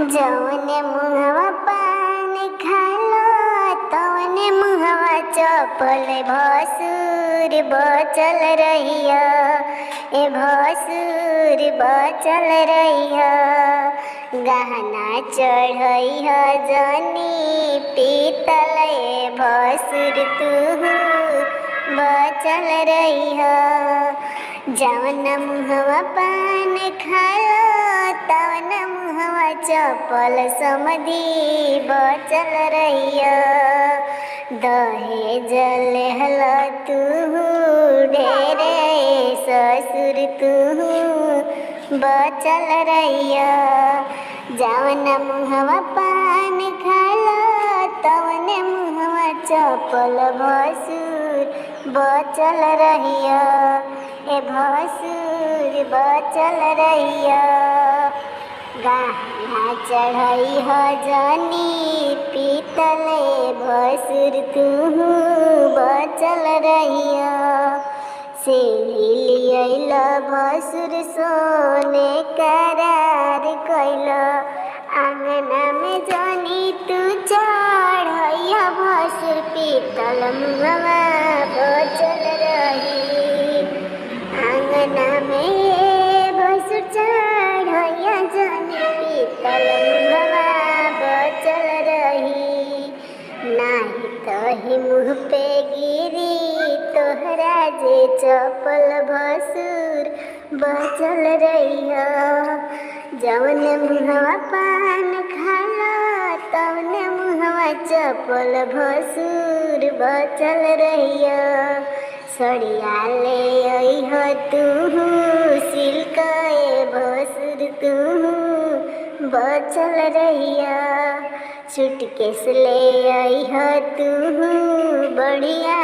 जौने मुहवा पान खालो तौने मुहवा चपल भसुर बचल रहिया। ए भसुर बचल रहिया। गहना चढ़ैया जनी पीतल भसुर तू बचल रहिया। जौन मुहवा पान खालो तौन मुहवा चपल समधी बचल रहिया। दहेज लेहल तू ढेरे ससुर तू बचल रहिया। जौन मुहवा पान खालो तौन मुहवा चपल भसुर बचल रहिया। ए भसुर बचल रहिया। गहना चढ़ैया जनी पीतल भसुर तू बचल रहिया। से लियल भसुर सोने करार कैल। आंगना में जनी तू चढ़ैया भसुर पीतल मुहवा बचल रही। आंगना में भसुर चढ़ैया जनी पीतल मुहवा बचल रही। नाही तही मुँह पे गिरी तोहरा जे चपल भसुर बचल रहिया। जौन मुहवा पान खाला तौन मुहवा चपल भसुर बचल रहिया। सड़िया ले अइह तू सिल्क भसुर तू बचल रहिया। सूटकेस ले अइह तू बढ़िया